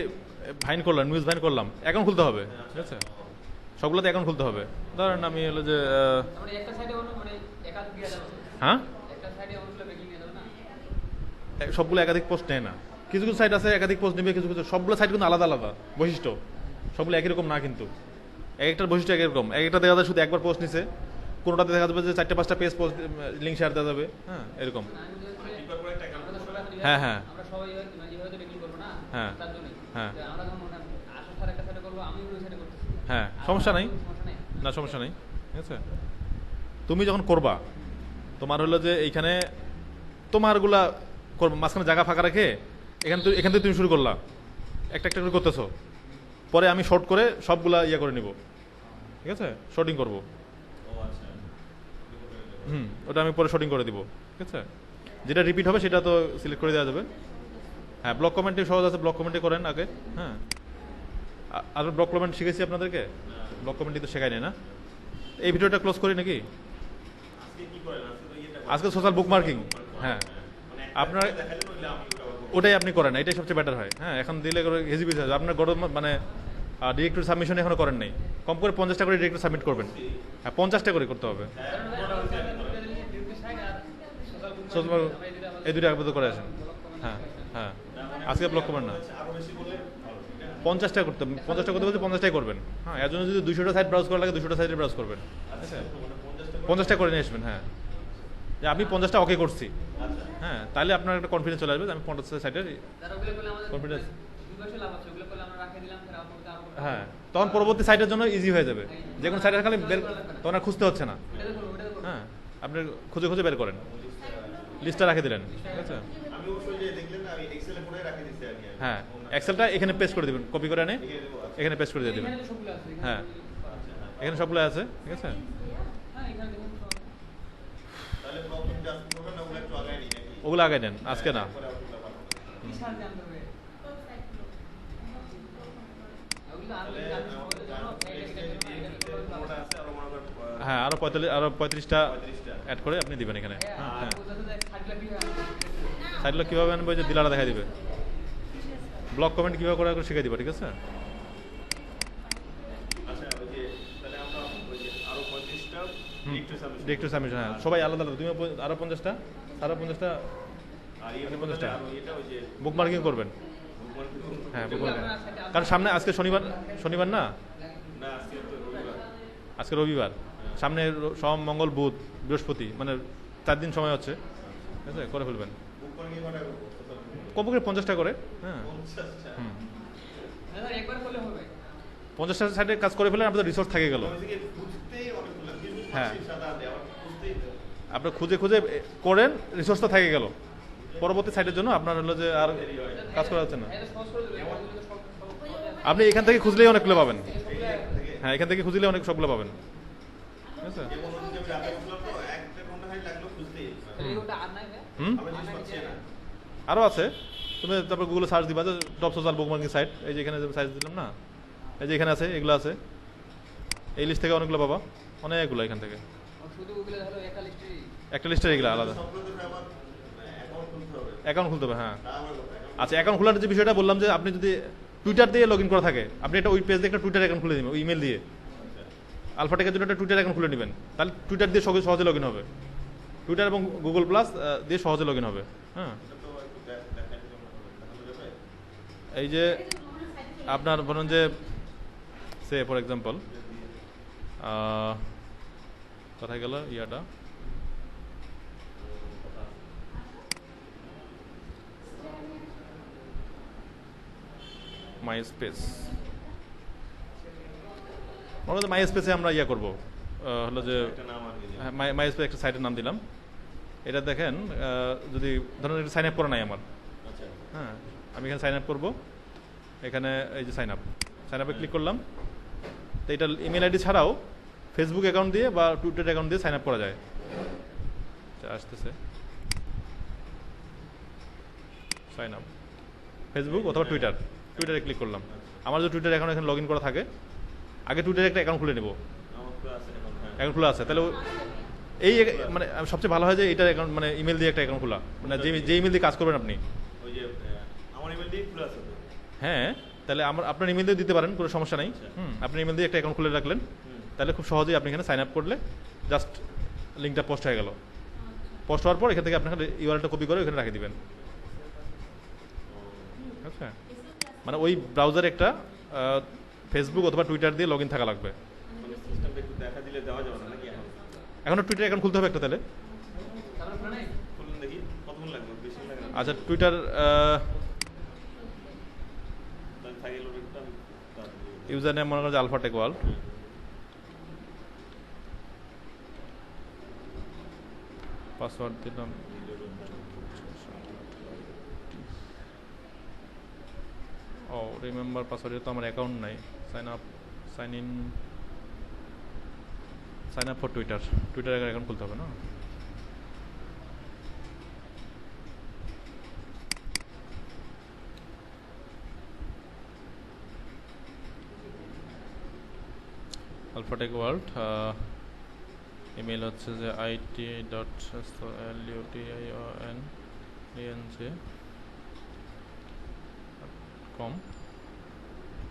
ভাইন করলাম, নিউজ ভাইন করলাম, অ্যাকাউন্ট খুলতে হবে। ঠিক আছে, সবগুলোতে অ্যাকাউন্ট খুলতে হবে। ধরেন আমি হলো যে হ্যাঁ, সবগুলো একাধিক পোস্ট নেয় না। কিছু কিছু সাইট আছে একাধিক পোস্ট নেবে, কিছু কিছু, সবগুলো সাইট কিন্তু আলাদা আলাদা বৈশিষ্ট্য, সবগুলো একই রকম না কিন্তু। এক একটার বৈশিষ্ট্য এক রকম। এক একটা দেখা যায় শুধু একবার পোস্ট নিছে, কোনোটাতে দেখা যাবে যে 4-5টা পেজ পোস্ট লিঙ্ক শেয়ার দেওয়া যাবে। হ্যাঁ, এরকম। হ্যাঁ হ্যাঁ হ্যাঁ হ্যাঁ হ্যাঁ, সমস্যা নাই, না সমস্যা নেই। ঠিক আছে, তুমি যখন করবা তোমার হলো যে এইখানে তোমারগুলা করবো, মাঝখানে জায়গা ফাঁকা রেখে এখান থেকে তুমি শুরু করলা, একটা একটা করে করতেছো, পরে আমি শর্ট করে সবগুলা ইয়ে করে নিব। ঠিক আছে, শর্টিং করবো। ওটা আমি পরে শর্টিং করে দিব। ঠিক আছে, যেটা রিপিট হবে সেটা তো সিলেক্ট করে দেওয়া যাবে। হ্যাঁ, ব্লক কমেন্টে সহজ আছে, ব্লক কমেন্টে করেন আগে। হ্যাঁ, আর ব্লক কমেন্ট শিখেছি আপনাদেরকে, ব্লক কমেন্টই তো শেখায়নি না। এই ভিডিওটা ক্লোজ করি নাকি? আজকে সোশ্যাল বুকমার্কিং। হ্যাঁ, আপনার ওটাই আপনি করেন, এটাই সবচেয়ে বেটার হয়। হ্যাঁ, এখন দিলে হেজিবিজি হবে আপনার গরম, মানে ডিরেক্টরি সাবমিশন এখনো করেন নাই। কম করে 50টা করে ডিরেক্টরি সাবমিট করবেন। হ্যাঁ, 50টা করে করতে হবে। এই দুটো আগে করে আসেন। হ্যাঁ হ্যাঁ, আজকে ব্লক করবেন না, 50টা করতে, 50টা করতে বলতে 50টাই করবেন। হ্যাঁ, এর জন্য যদি 200টা সাইট ব্রাউজ করা লাগে 200টা সাইটে ব্রাউজ করবেন। ঠিক আছে, 50টা করে নিয়ে আসবেন। হ্যাঁ, যে আমি 50টা ওকে করছি। হ্যাঁ, তাহলে আপনার একটা কনফিডেন্স চলে আসবে, আমি 50টা সাইটের কনফিডেন্স। হ্যাঁ, তখন পরবর্তী সাইটের জন্য ইজি হয়ে যাবে। যে কোনো সাইটের খালি বের তখন আর খুঁজতে হচ্ছে না। হ্যাঁ, আপনি খুঁজে খুঁজে বের করেন, লিস্টটা রাখে দিলেন। ঠিক আছে, হ্যাঁ, এক্সেলটা এখানে পেস্ট করে দিবেন, কপি করে এনে এখানে পেস্ট করে দিয়ে দেবেন। হ্যাঁ, এখানে সবগুলো আছে। ঠিক আছে, ওগুলো আগে নেন, আজকে না। হ্যাঁ, আরো 35টা অ্যাড করে আপনি দিবেন এখানে। হ্যাঁ, সাইডগুলো কীভাবে আনবো যে দিলারা দেখা দিবে, ব্লক কমেন্ট কীভাবে করে শিখিয়ে দিবা। ঠিক আছে, ডিরেক্টরি সাবমিশন। হ্যাঁ, সবাই আলাদা আলাদা, তুমি আরো 50টা, আরো 50টা, 50টা বুকমার্কিং করবেন। হ্যাঁ, বুকমার্কিং, কারণ সামনে আজকে শনিবার না, আজকে রবিবার, সামনে সোম মঙ্গল বুধ বৃহস্পতি, মানে 4 দিন সময় হচ্ছে। ঠিক আছে, করে ফেলবেন কমপক্ষে 50টা করে। হ্যাঁ, 50টা সাইডে কাজ করে ফেলেন, আপনাদের রিসোর্স থাকে গেল। হ্যাঁ, আপনি খুঁজে খুঁজে করেন, রিসোর্সটা থাকে গেল পরবর্তী সাইটের জন্য। আপনার হলো যে আর কাজ করা যাচ্ছে না। আপনি এখান থেকে খুঁজলেই অনেকগুলো পাবেন। হ্যাঁ, এখান থেকে খুঁজলে অনেক সবগুলো পাবেন। ঠিক আছে, আরো আছে, তুমি তারপর গুগলে সার্চ দিবা যে টপ সোশ্যাল বুকমার্কিং সাইট, এই যে এখানে সার্চ দিলাম না, এই যে এখানে আছে, এগুলো আছে, এই লিস্ট থেকে অনেকগুলো পাবা, অনেকগুলো এখান থেকে। একটা লিস্টের এগুলো আলাদা অ্যাকাউন্ট খুলতে হবে। হ্যাঁ, আচ্ছা, অ্যাকাউন্ট খোলার যে বিষয়টা বললাম, যে আপনি যদি টুইটার দিয়ে লগ ইন করা থাকে, আপনি একটা ওই পেজ দিয়ে একটা টুইটার অ্যাকাউন্ট খুলে নেবেন, ওই ইমেল দিয়ে আলফাটেকের জন্য একটা টুইটার অ্যাকাউন্ট খুলে নেবেন, তাহলে টুইটার দিয়ে সহজে লগ ইন হবে। টুইটার এবং গুগল প্লাস দিয়ে সহজে লগ ইন হবে। হ্যাঁ, এই যে আপনার বলুন যে সে ফর এক্সাম্পল কোথায় গেল ইয়াটা, মাই স্পেস, মাই স্পেসে আমরা ইয়া করবো, হলো যে মাই স্পেস একটা সাইটের নাম দিলাম। এটা দেখেন, যদি ধরুন এটা সাইন আপ করা নাই আমার। হ্যাঁ, আমি এখানে সাইন আপ করবো, এখানে এই যে সাইন আপে ক্লিক করলাম। তো এটা ইমেল আইডি ছাড়াও ফেসবুক অ্যাকাউন্ট দিয়ে বা টুইটার অ্যাকাউন্ট দিয়ে সাইন আপ করা যায়। আসতেছে সাইন আপ ফেসবুক অথবা টুইটারে ক্লিক করলাম। আমার যে টুইটার অ্যাকাউন্ট এখানে লগ ইন করা থাকে, আগে টুইটারে একটা অ্যাকাউন্ট খুলে নেব। অ্যাকাউন্ট খোলা আছে, তাহলে এই মানে সবচেয়ে ভালো হয় যে এটা অ্যাকাউন্ট মানে ইমেল দিয়ে একটা অ্যাকাউন্ট খোলা, মানে যে ইমেল দিয়ে কাজ করবেন আপনি। হ্যাঁ, তাহলে আপনার ইমেল দিয়ে দিতে পারেন, কোনো সমস্যা নেই। আপনার ইমেল দিয়ে একটা অ্যাকাউন্ট খুলে রাখলেন, তাহলে খুব সহজেই আপনি এখানে সাইন আপ করলে জাস্ট লিঙ্কটা পোস্ট হয়ে গেল। পোস্ট হওয়ার পর এখান থেকে আপনার ইউআরএলটা কপি করে ওখানে রেখে দিবেন। আচ্ছা, মানে ওই ব্রাউজারে একটা ফেসবুক অথবা টুইটার দিয়ে লগ ইন থাকা লাগবে। এখন টুইটার অ্যাকাউন্ট খুলতে হবে একটা, তাহলে আচ্ছা টুইটার ইউজার নেম মনে করেন আলফাটেক ওয়ার্ল্ড, পাসওয়ার্ড দিলাম ও রিমেম্বার পাসওয়ার্ড, তো আমার অ্যাকাউন্ট নাই। Sign up for Twitter account খুলতে হবে না? আলফাটেক ওয়ার্ল্ড, ইমেল হচ্ছে যে it.lutionc.com,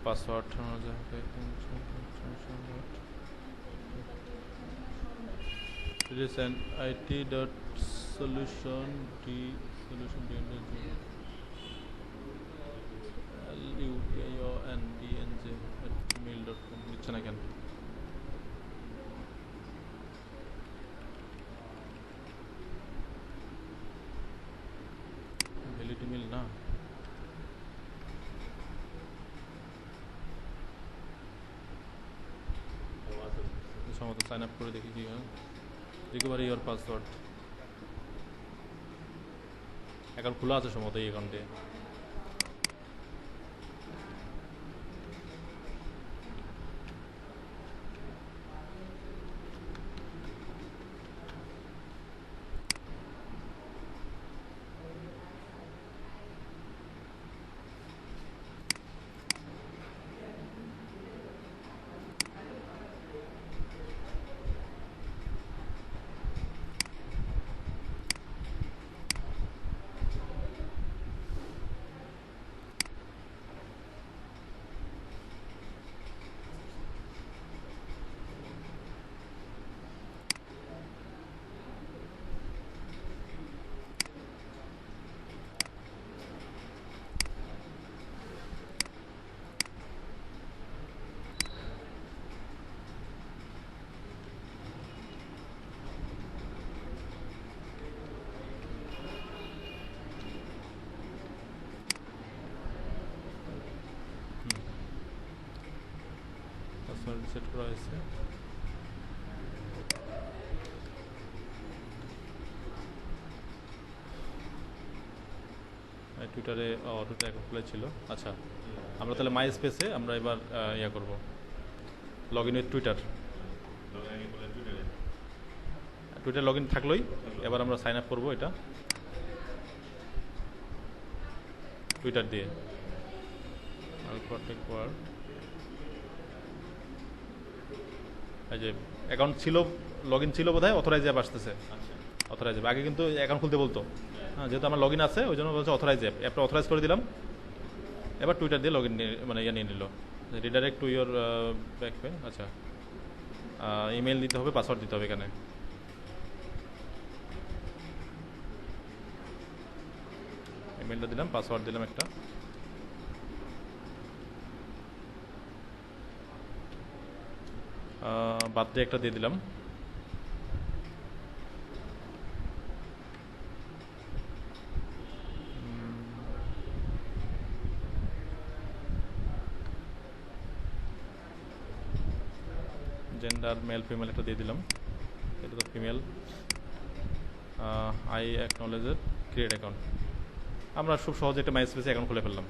password it is an it.solution@gmail.com দিচ্ছে না কেন? ভ্যালিড ইমেল না, সম্ভবত সাইন আপ করে দেখি কি হয়। রিকভারি ইওর পাসওয়ার্ড, অ্যাকাউন্ট খোলা আছে সম্ভবত এই অ্যাকাউন্টে। সেট করা হয়েছে। টুইটারে টুইটার অ্যাকাউন্ট খোলা ছিল। আচ্ছা, আমরা তাহলে মাই স্পেসে আমরা এবার ইয়া করব, log in with Twitter log in থাকলোই। এবার আমরা সাইন আপ করবো এটা টুইটার দিয়ে। আলফাটেক ওয়ার্ল্ড, এই যে অ্যাকাউন্ট ছিল, লগ ইন ছিল বোধহয়, অথরাইজ অ্যাপ আসতেছে। অথরাইজ অ্যাপ আগে কিন্তু অ্যাকাউন্ট খুলতে বলতো, হ্যাঁ, যেহেতু আমার লগ ইন আছে ওই জন্য বলছে অথরাইজ অ্যাপটা অথরাইজ করে দিলাম। এবার টুইটার দিয়ে লগ ইন মানে ইয়ে নিয়ে নিল, redirect to your back pay. আচ্ছা, ইমেল দিতে হবে, পাসওয়ার্ড দিতে হবে এখানে। ইমেলটা দিলাম, পাসওয়ার্ড দিলাম একটা। বার্থডে একটা দিয়ে দিলাম। জেন্ডার মেল ফিমেল একটা দিয়ে দিলাম, এটা তো female. I acknowledge it, create account. আমরা খুব সহজে একটা মাই স্পেসে অ্যাকাউন্ট খুলে ফেললাম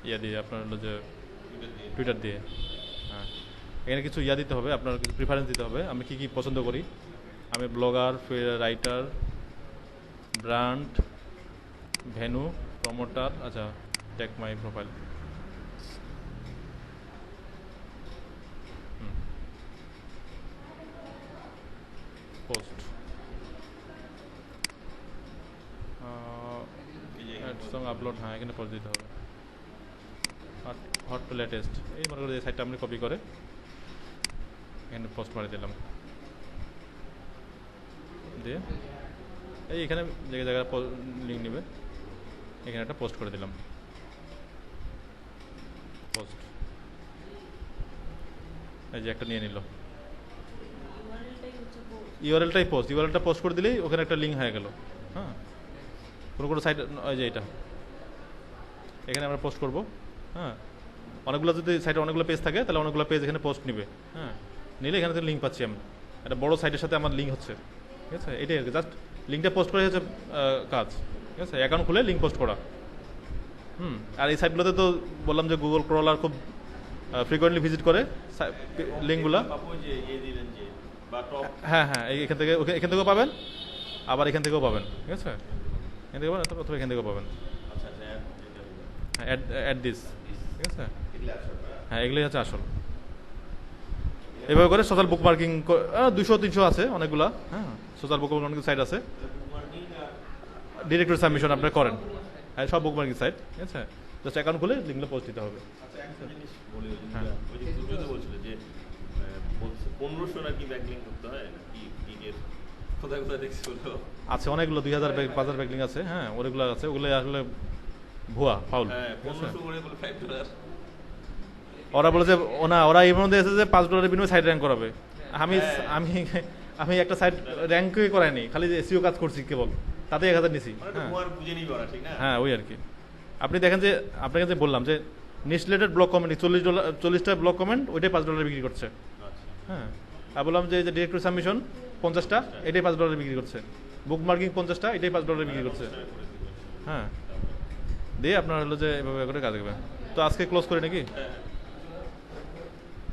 ইয়া দিয়ে, আপনার হলো যে টুইটার দিয়ে। হ্যাঁ, এখানে কিছু ইয়া দিতে হবে, আপনার কিছু প্রিফারেন্স দিতে হবে, আমি কী কী পছন্দ করি। আমি blogger, writer, brand, venue, promoter, আচ্ছা take my profile. Post song upload, হ্যাঁ এখানে পোস্ট দিতে হবে। হট টু লেটেস্ট, এই মনে করি এই সাইটটা আপনি কপি করে এখানে পোস্ট করে দিলাম, দিয়ে এই এখানে জায়গায় জায়গায় লিঙ্ক নেবে, এখানে একটা পোস্ট করে দিলাম। পোস্ট, এই যে একটা নিয়ে নিল, ইউআরএলটাই পোস্ট, ইউআরএলটা পোস্ট করে দিলেই ওখানে একটা লিঙ্ক হয়ে গেল। হ্যাঁ, কোনো সাইট, ওই যে এটা এখানে আমরা পোস্ট করব। হ্যাঁ, অনেকগুলো যদি সাইটে অনেকগুলো পেজ থাকে তাহলে অনেকগুলো পেজ এখানে পোস্ট নিবে। হ্যাঁ, নিলে এখানে থেকে লিঙ্ক পাচ্ছি আমি, একটা বড় সাইটের সাথে আমার লিঙ্ক হচ্ছে। ঠিক আছে, এটাই আর কি, জাস্ট লিঙ্কটা পোস্ট করে হচ্ছে কাজ। ঠিক আছে, অ্যাকাউন্ট খুলে লিঙ্ক পোস্ট করা। আর এই সাইটগুলোতে তো বললাম যে গুগল ক্রলার খুব ফ্রিকোয়েন্টলি ভিজিট করে লিঙ্কগুলো। হ্যাঁ হ্যাঁ, এখান থেকেও পাবেন, আবার এখান থেকেও পাবেন। ঠিক আছে, এখান থেকে পাবেন অথবা এখান থেকেও পাবেন। অ্যাড দিস, ঠিক আছে, হ্যাঁ এগুলোই হচ্ছে আসল। এভাবে করে সোশ্যাল বুক মার্কিং 200-300 আছে অনেকগুলা। হ্যাঁ, সোশ্যাল বুক মার্কিং সাইট আছে, ডিরেক্টরি সাবমিশন আপনারা করেন। হ্যাঁ, সব বুক মার্কিং সাইট। ঠিক আছে, জাস্ট অ্যাকাউন্ট খুলে লিঙ্কগুলো পোস্ট দিতে হবে। হ্যাঁ, 1500 নাকি ব্যাকলিং করতে হয় নাকি গিগের কোথায় কোথায় দেখছি হলো আছে অনেকগুলো 2000 5000 ব্যাকলিং আছে। হ্যাঁ, ওগুলো আছে, ওগুলো আসলে ভুয়া, ফাউল। হ্যাঁ, 1500 করে বলে $5। ওরা বলে যে ওরা এর মধ্যে এসে যে $5 বিনিময়ে সাইট র্যাঙ্ক করাবে। আমি আমি আমি একটা সাইট র্যাঙ্কই করাইনি, খালি এসইও কাজ করছি কেবল, তাতে 1000 নিছি। হ্যাঁ, ওই আর কি। আপনি দেখেন যে আপনাকে যে বললাম যে newsletter block comment $40 block comment, ওইটাই $5 বিক্রি করছে। হ্যাঁ, আর বললাম যে ডিরেক্টরি সাবমিশন 50টা, এটাই $5 বিক্রি করছে। বুক মার্কিং 50টা, এটাই $5 বিক্রি করছে। হ্যাঁ, দিয়ে আপনার হলো যে এভাবে করে কাজ করবেন। তো আজকে ক্লোজ করি নাকি?